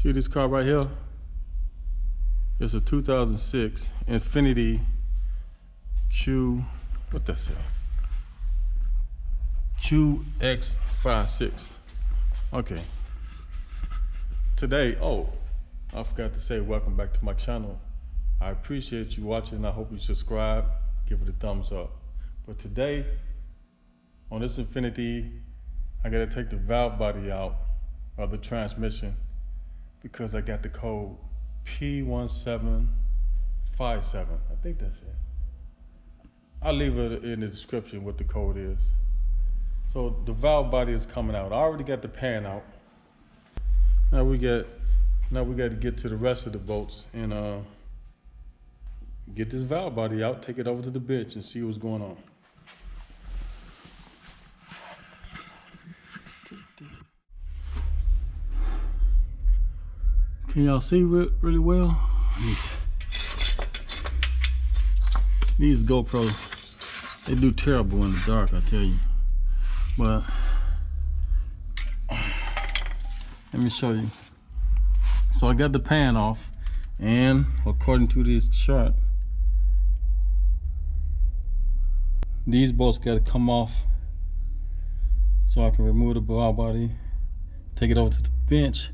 See this car right here? It's a 2006 Infiniti QX56. Okay. Today, I forgot to say welcome back to my channel. I appreciate you watching. I hope you subscribe, give it a thumbs up. But today, on this Infiniti, I gotta take the valve body out of the transmission because I got the code P1757. I think that's it. I'll leave it in the description what the code is. So the valve body is coming out. I already got the pan out. Now we got to get to the rest of the bolts and get this valve body out, take it over to the bench and see what's going on. Can y'all see really well? These GoPros, they do terrible in the dark, I tell you. But let me show you. So I got the pan off, and according to this chart, these bolts got to come off so I can remove the valve body, take it over to the bench.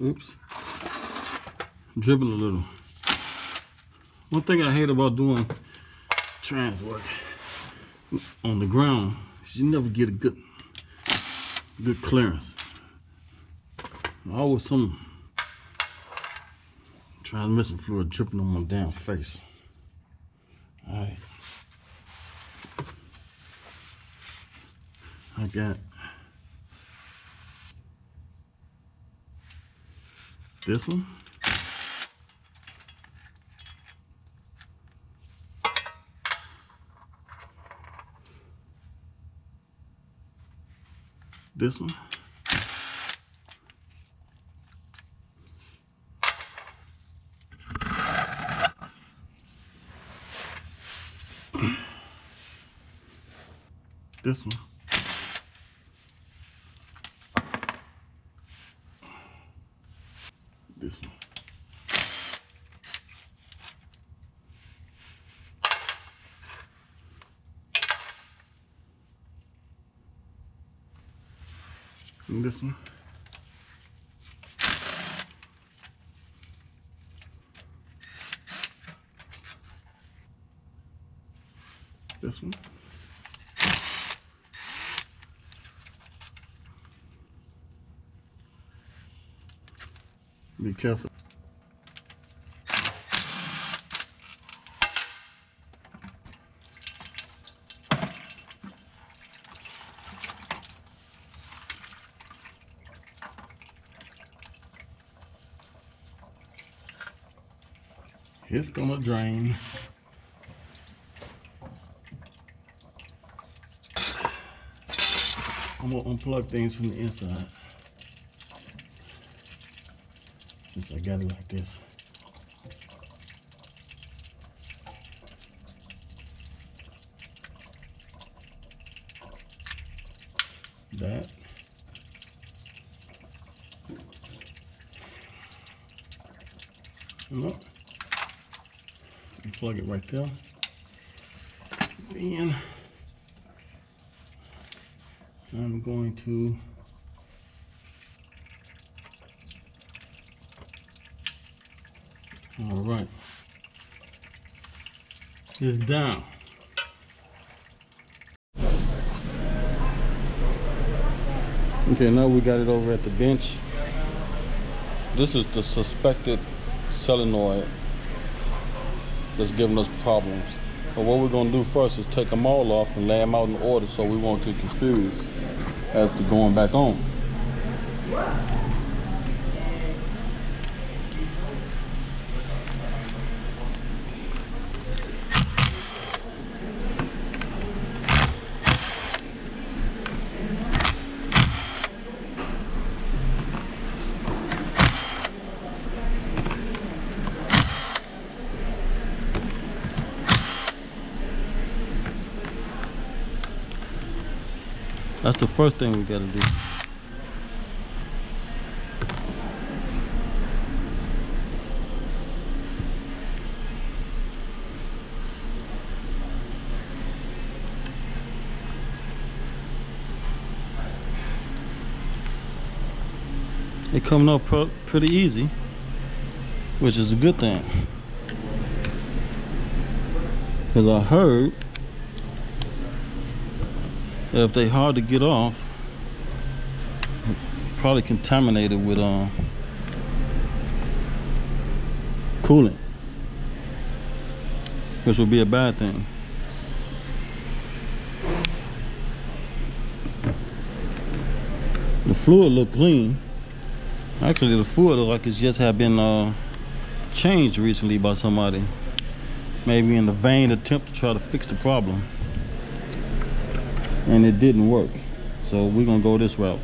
Oops, dribble a little. One thing I hate about doing trans work on the ground is you never get a good clearance. Always some transmission fluid dripping on my damn face. All right, I got this one. This one. This one. This one. And this one. This one. Be careful. It's gonna drain. I'm gonna unplug things from the inside. Since I got it like this. That. Look. Plug it right there. Then I'm going to all right. It's down. Okay, now we got it over at the bench. This is the suspected solenoid that's giving us problems. But what we're gonna do first is take them all off and lay them out in order so we won't get confused as to going back on. That's the first thing we gotta do. It coming up pretty easy, which is a good thing. Because I heard that if they hard to get off, probably contaminated with coolant, which would be a bad thing. The fluid look clean. Actually, the fluid look like it's just have been changed recently by somebody. Maybe in the vain attempt to try to fix the problem. And it didn't work. So we're gonna go this route.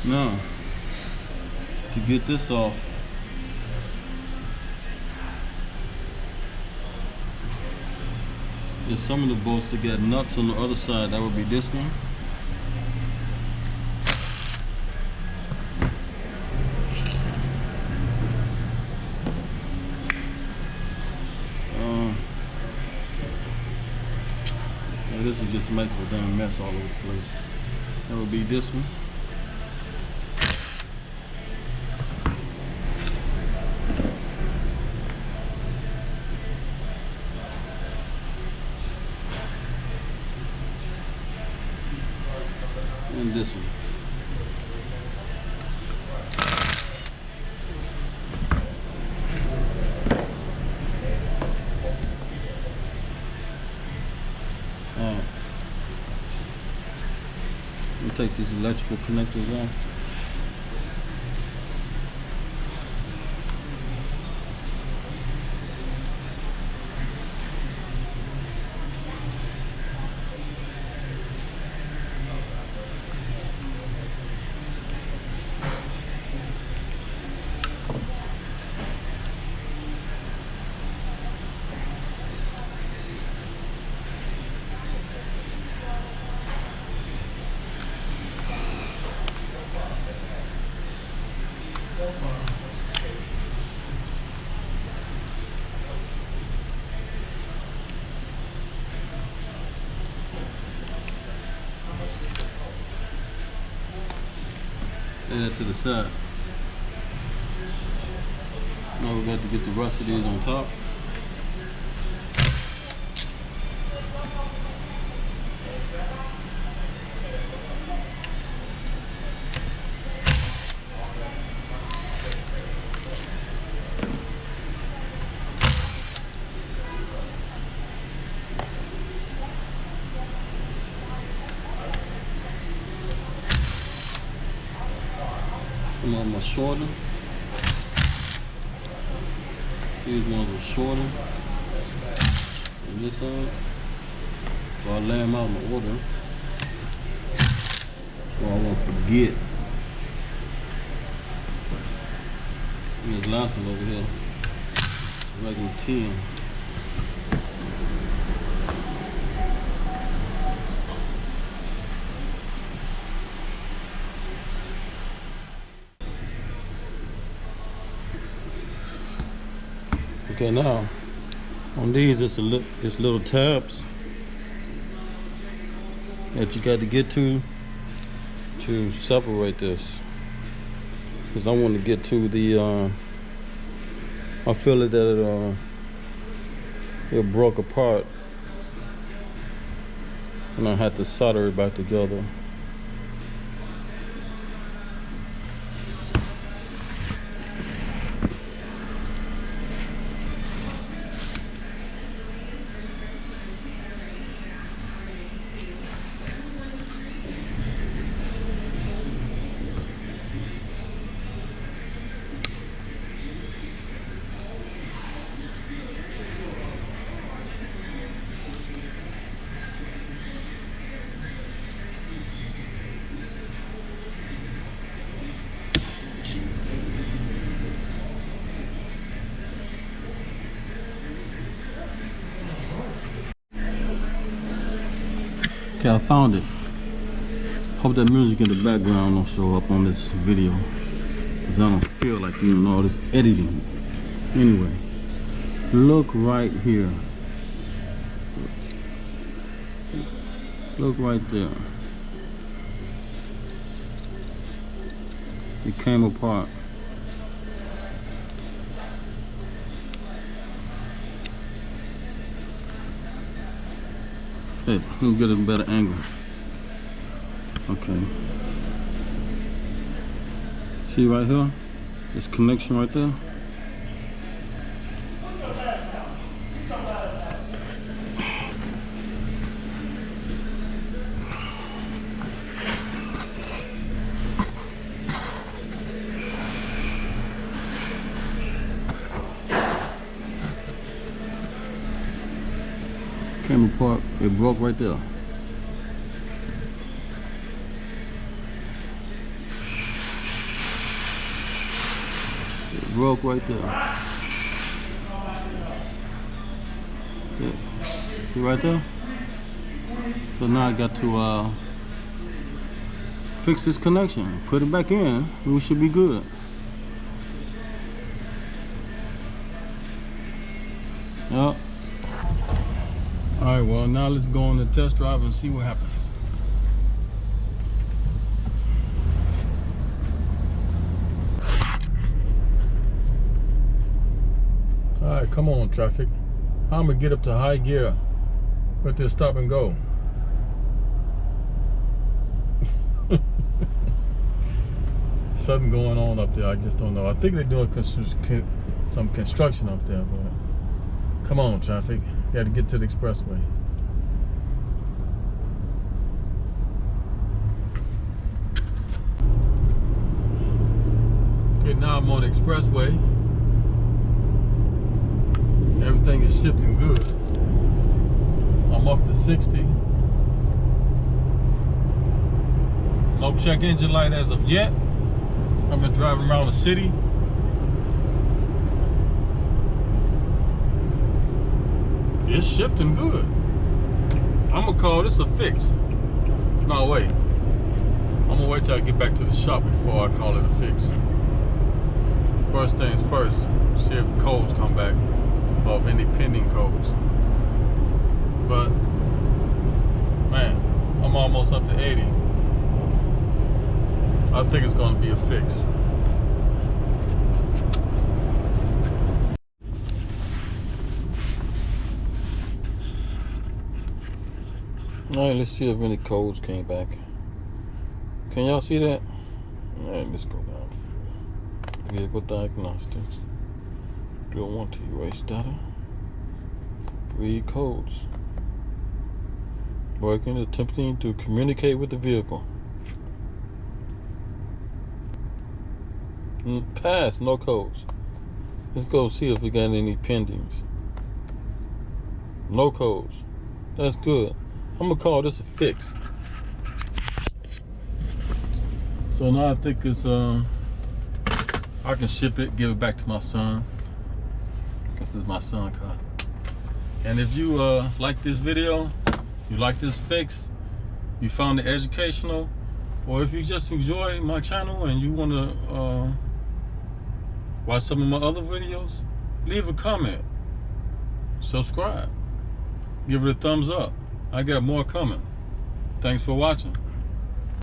Now, to get this off, there's some of the bolts that got nuts on the other side. That would be this one. This is just making a damn mess all over the place. That would be this one. And this one. Take these electrical connectors off. Lay that to the side. Now we got to get the rest of these on top. Some of them are shorter. These ones are shorter. And this side. So I lay them out in order. So I won't forget. And this last one over here. Regular 10. Okay, now on these it's little tabs that you got to get to separate this, because I want to get to the I feel it that it broke apart and I had to solder it back together. Okay, I found it. Hope that music in the background don't show up on this video, because I don't feel like doing all this editing. Anyway, look right here. Look right there. It came apart. Hey, let me get a better angle. Okay. See right here? This connection right there. Came apart, it broke right there. It broke right there. See right there? So now I got to fix this connection, put it back in, and we should be good. Yep. Alright, well now let's go on the test drive and see what happens. Alright, come on traffic. How am I gonna get up to high gear with this stop and go? Something going on up there, I just don't know. I think they're doing some construction up there, but come on traffic. Got to get to the expressway. Okay, now I'm on the expressway. Everything is shifting good. I'm off to 60. No check engine light as of yet. I've been driving around the city. It's shifting good. I'm gonna call this a fix. No, wait. I'm gonna wait till I get back to the shop before I call it a fix. First things first, see if codes come back, or any pending codes. But, man, I'm almost up to 80. I think it's gonna be a fix. Alright, let's see if any codes came back. Can y'all see that? Alright, let's go down. Vehicle diagnostics. Do I want to erase data? Read codes. Working, attempting to communicate with the vehicle. Pass, no codes. Let's go see if we got any pendings. No codes. That's good. I'm gonna call this a fix. So now I think it's I can ship it, give it back to my son. This is my son's car. And if you like this video, you like this fix, you found it educational, or if you just enjoy my channel and you wanna watch some of my other videos, leave a comment, subscribe, give it a thumbs up. I got more coming. Thanks for watching.